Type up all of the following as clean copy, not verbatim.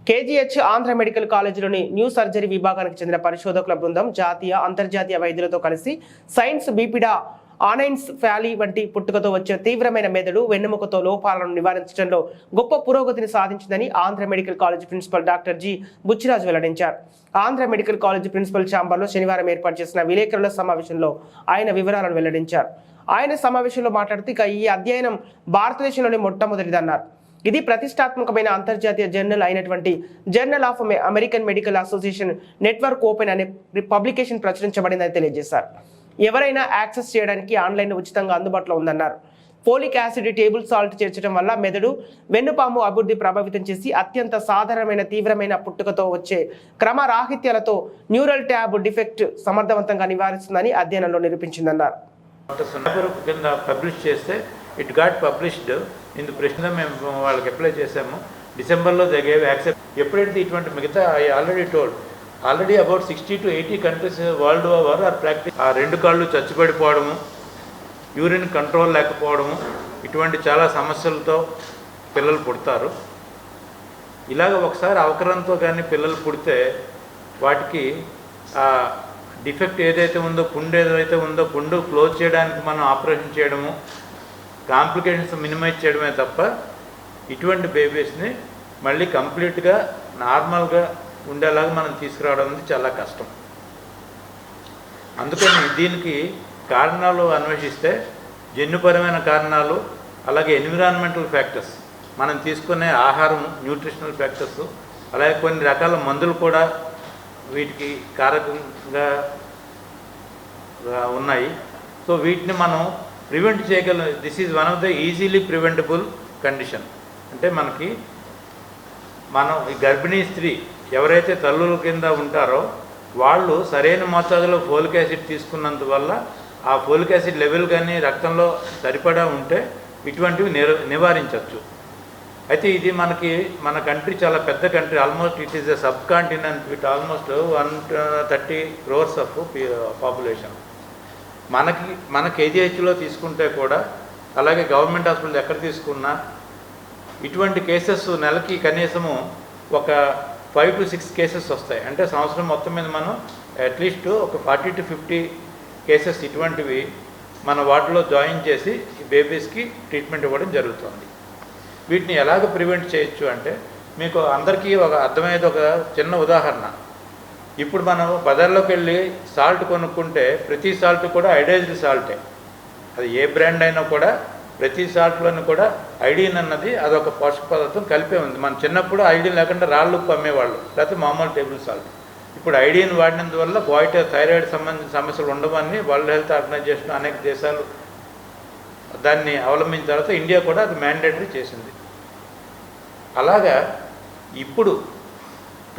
KGH Andhra medical కాలేజీలోని neurosurgery విభాగానికి చెందిన పరిశోధకుల బృందం జాతీయ అంతర్జాతీయ వైద్యులతో కలిసి సైన్స్ బీపిడా ఆనైన్స్ ఫ్యాలీ వంటి పుట్టుకతో వచ్చే తీవ్రమైన మెదడు వెన్నెముకతో లోపాలను నివారించడంలో గొప్ప పురోగతిని సాధించిందని Andhra medical college principal doctor G Buchiraju వెల్లడించారు. ఆంధ్ర మెడికల్ కాలేజ్ ప్రిన్సిపల్ ఛాంబర్లో శనివారం ఏర్పాటు చేసిన విలేకరుల సమావేశంలో ఆయన వివరాలను వెల్లడించారు. ఆయన సమావేశంలో మాట్లాడుతూ ఈ అధ్యయనం భారతదేశంలోని మొట్టమొదటిదన్నారు. ఇది ప్రతిష్టాత్మకమైన అంతర్జాతీయ జర్నల్ అయినటువంటి journal of American medical association network open అనే పబ్లికేషన్ ప్రచురించబడిందని తెలియజేశారు. ఎవరైనా యాక్సెస్ చేయడానికి ఆన్లైన్ ఉచితంగా అందుబాటులో ఉందన్నారు. ఫోలిక్ యాసిడ్ టేబుల్ సాల్ట్ చేర్చడం వల్ల మెదడు వెన్నుపాము అభివృద్ధి ప్రభావితం చేసి అత్యంత సాధారణమైన తీవ్రమైన పుట్టుకతో వచ్చే క్రమరాహిత్యాలతో న్యూరల్ ట్యాబ్ డిఫెక్ట్ సమర్థవంతంగా నివారిస్తుందని అధ్యయనంలో నిరూపించిందన్నారు. ఇట్ గాట్ పబ్లిష్డ్ ఇందు ప్రశ్న మేము వాళ్ళకి అప్లై చేసాము. డిసెంబర్లో దే గేవ్ యాక్సెప్ట్. ఎప్పుడైతే ఇటువంటి మిగతా I already about 60 to 80 countries world over are practice. ఆ రెండు కాళ్ళు చచ్చిపడిపోవడము, యూరిన్ కంట్రోల్ లేకపోవడము, ఇటువంటి చాలా సమస్యలతో పిల్లలు పుడతారు. ఇలాగ ఒకసారి అవకరంతో కానీ పిల్లలు పుడితే వాటికి డిఫెక్ట్ ఏదైతే ఉందో, పుండు క్లోజ్ చేయడానికి మనం ఆపరేషన్ చేయడము, కాంప్లికేషన్స్ మినిమైజ్ చేయడమే తప్ప ఇటువంటి బేబీస్ని మళ్ళీ కంప్లీట్గా నార్మల్గా ఉండేలాగా మనం తీసుకురావడం అనేది చాలా కష్టం. అందుకని దీనికి కారణాలు అన్వేషిస్తే జన్యుపరమైన కారణాలు, అలాగే ఎన్విరాన్మెంటల్ ఫ్యాక్టర్స్, మనం తీసుకునే ఆహారం, న్యూట్రిషనల్ ఫ్యాక్టర్స్, అలాగే కొన్ని రకాల మందులు కూడా వీటికి కారకంగా ఉన్నాయి. సో వీటిని మనం ప్రివెంట్ చేయగలం. This is one of the easily preventable condition. అంటే మనం ఈ గర్భిణీ స్త్రీ ఎవరైతే తల్లుల కింద ఉంటారో వాళ్ళు సరైన మోతాదులో ఫోలిక్ యాసిడ్ తీసుకున్నందువల్ల ఆ ఫోలిక్ యాసిడ్ లెవెల్ కానీ రక్తంలో సరిపడా ఉంటే ఇటువంటివి నివారించవచ్చు. అయితే ఇది మన కంట్రీ చాలా పెద్ద country. Almost it is a sub continent with almost 130 crores of population. మన కేజీహెచ్లో తీసుకుంటే కూడా, అలాగే గవర్నమెంట్ హాస్పిటల్ ఎక్కడ తీసుకున్నా ఇటువంటి కేసెస్ నెలకి కనీసము ఒక 5 to 6 కేసెస్ వస్తాయి. అంటే సంవత్సరం మొత్తం మీద మనం అట్లీస్ట్ ఒక 40 to 50 కేసెస్ ఇటువంటివి మన వాటిలో జాయిన్ చేసి ఈ బేబీస్కి ట్రీట్మెంట్ ఇవ్వడం జరుగుతుంది. వీటిని ఎలాగ ప్రివెంట్ చేయొచ్చు అంటే, మీకు అందరికీ ఒక అర్థమయ్యేది ఒక చిన్న ఉదాహరణ. ఇప్పుడు మనం బజార్లోకి వెళ్ళి సాల్ట్ కొనుక్కుంటే ప్రతి సాల్ట్ కూడా ఐడైజ్డ్ సాల్టే. అది ఏ బ్రాండ్ అయినా కూడా ప్రతి సాల్ట్లోనూ కూడా ఐడిన్ అన్నది అదొక పోషక పదార్థం కలిపే ఉంది. మన చిన్నప్పుడు ఐడిన్ లేకుండా రాళ్ళు ఉప్పు అమ్మేవాళ్ళు, లేకపోతే మామూలు టేబుల్ సాల్ట్. ఇప్పుడు ఐడిన్ వాడినందువల్ల థైరాయిడ్ సంబంధించిన సమస్యలు ఉండవని వరల్డ్ హెల్త్ ఆర్గనైజేషన్ అనేక దేశాలు దాన్ని అవలంబించిన తర్వాత ఇండియా కూడా అది మ్యాండేటరీ చేసింది. అలాగా ఇప్పుడు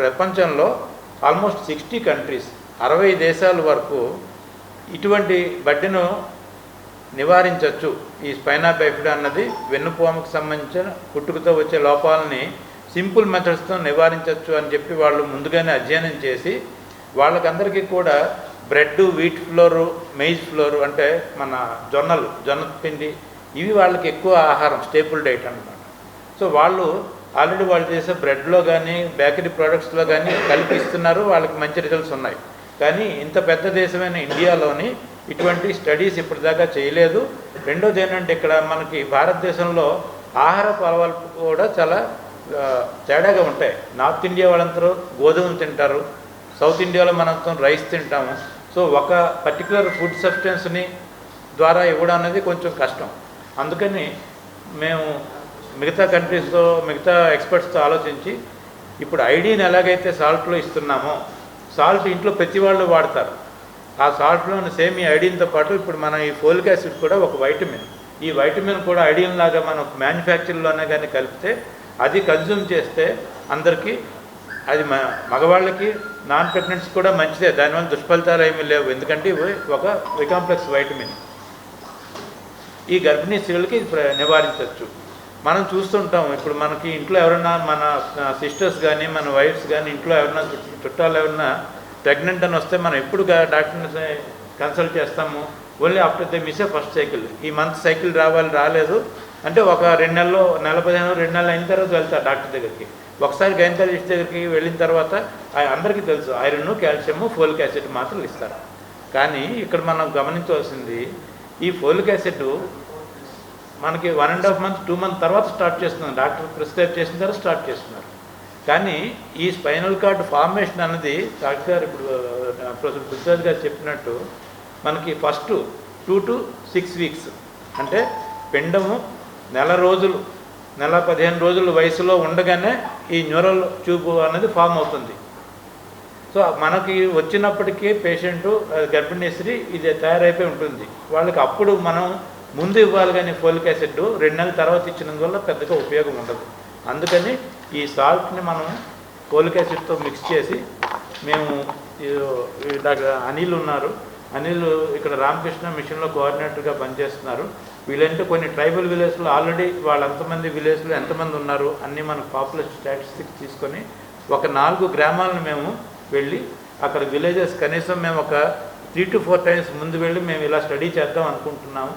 ప్రపంచంలో ఆల్మోస్ట్ 60 కంట్రీస్, 60 దేశాల వరకు ఇటువంటి బడ్డెను నివారించవచ్చు. ఈ స్పైనా బైఫిడా అన్నది వెన్నుపాముకు సంబంధించిన పుట్టుకతో వచ్చే లోపాలని సింపుల్ మెథడ్స్తో నివారించవచ్చు అని చెప్పి వాళ్ళు ముందుగానే అధ్యయనం చేసి వాళ్ళకందరికీ కూడా bread, wheat floor, maize floor, అంటే మన జొన్న పిండి, ఇవి వాళ్ళకి ఎక్కువ ఆహారం, స్టేపుల్ డైట్ అన్నమాట. సో వాళ్ళు ఆల్రెడీ వాళ్ళు చేసే బ్రెడ్లో కానీ బేకరీ ప్రోడక్ట్స్లో కానీ కల్పిస్తున్నారు, వాళ్ళకి మంచి రిజల్ట్స్ ఉన్నాయి. కానీ ఇంత పెద్ద దేశమైన ఇండియాలోని ఇటువంటి స్టడీస్ ఇప్పటిదాకా చేయలేదు. రెండోది ఏంటంటే, ఇక్కడ మనకి భారతదేశంలో ఆహారపు అలవాట్లు కూడా చాలా తేడాగా ఉంటాయి. నార్త్ ఇండియా వాళ్ళందరూ గోధుమలు తింటారు, సౌత్ ఇండియాలో మనంతా రైస్ తింటాము. సో ఒక పర్టికులర్ ఫుడ్ సబ్స్టెన్స్ని ద్వారా ఇవ్వడం అనేది కొంచెం కష్టం. అందుకని మేము మిగతా కంట్రీస్తో, మిగతా ఎక్స్పర్ట్స్తో ఆలోచించి ఇప్పుడు ఐడిన్ ఎలాగైతే సాల్ట్లో ఇస్తున్నామో, సాల్ట్ ఇంట్లో ప్రతి వాళ్ళు వాడతారు. ఆ సాల్ట్లోని సేమ్ ఈ ఐడిన్తో పాటు ఇప్పుడు మన ఈ ఫోలిక్ యాసిడ్ కూడా ఒక వైటమిన్. ఈ వైటమిన్ కూడా ఐడిన్ లాగా మనం మ్యానుఫ్యాక్చర్లోనే కానీ కలిపితే అది కన్జ్యూమ్ చేస్తే అందరికీ, అది మగవాళ్ళకి, నాన్ ప్రెగ్నెంట్స్ కూడా మంచిదే. దానివల్ల దుష్ఫలితాలు ఏమీ లేవు. ఎందుకంటే ఇవి ఒక వికాంప్లెక్స్ వైటమిన్. ఈ గర్భిణీ స్త్రీలకి నివారించవచ్చు. మనం చూస్తుంటాం, ఇప్పుడు మనకి ఇంట్లో ఎవరైనా మన సిస్టర్స్ కానీ మన వైఫ్స్ కానీ ఇంట్లో ఎవరైనా చుట్టాలు ఎవరైనా ప్రెగ్నెంట్ అని వస్తే మనం ఎప్పుడు డాక్టర్ని కన్సల్ట్ చేస్తాము? Only after they miss A first cycle. ఈ మంత్ సైకిల్ రాలేదు అంటే ఒక 2 నెలలు, నెల 15 2 నెలలు అయిన తర్వాత వెళ్తారు డాక్టర్ దగ్గరికి. ఒకసారి గైనకాలజిస్ట్ దగ్గరికి వెళ్ళిన తర్వాత అందరికీ తెలుసు ఐరన్, కాల్షియము, ఫోలిక్ యాసిడ్ మాత్రలు ఇస్తారు. కానీ ఇక్కడ మనం గమనించవలసింది ఈ ఫోలిక్ యాసిడ్ మనకి 1.5 month 2 months తర్వాత స్టార్ట్ చేస్తున్నాం. డాక్టర్ ప్రిస్క్రైబ్ చేసిన తర్వాత స్టార్ట్ చేస్తున్నారు. కానీ ఈ స్పైనల్ కార్డ్ ఫార్మేషన్ అన్నది డాక్టర్ గారు ఇప్పుడు ప్రొఫెసర్ బుద్ధరాజ్ గారు చెప్పినట్టు మనకి ఫస్ట్ 2 to 6 weeks అంటే పిండము నెల 15 రోజుల వయసులో ఉండగానే ఈ న్యూరల్ ట్యూబ్ అనేది ఫామ్ అవుతుంది. సో మనకి వచ్చినప్పటికీ పేషెంటు గర్భిణీ స్త్రీ ఇది తయారైపోయి ఉంటుంది. వాళ్ళకి అప్పుడు మనం ముందు ఇవ్వాలి, కానీ ఫోలిక్ యాసిడ్ 2 నెలల తర్వాత ఇచ్చినందువల్ల పెద్దగా ఉపయోగం ఉండదు. అందుకని ఈ సాల్ట్ని మనం ఫోలిక్ యాసిడ్తో మిక్స్ చేసి మేము డాక్టర్ అనిల్ ఉన్నారు, అనిల్ ఇక్కడ రామకృష్ణ మిషన్లో కోఆర్డినేటర్గా పనిచేస్తున్నారు. వీళ్ళంటే కొన్ని ట్రైబల్ విలేజ్లో ఆల్రెడీ వాళ్ళు ఎంతమంది విలేజ్లో ఎంతమంది ఉన్నారు అన్నీ మనకు పాపులేషన్ స్టాటిస్టిక్స్ తీసుకొని ఒక 4 గ్రామాలను మేము వెళ్ళి అక్కడ విలేజెస్ కనీసం మేము ఒక 3 to 4 times ముందు వెళ్ళి మేము ఇలా స్టడీ చేద్దాం అనుకుంటున్నాము.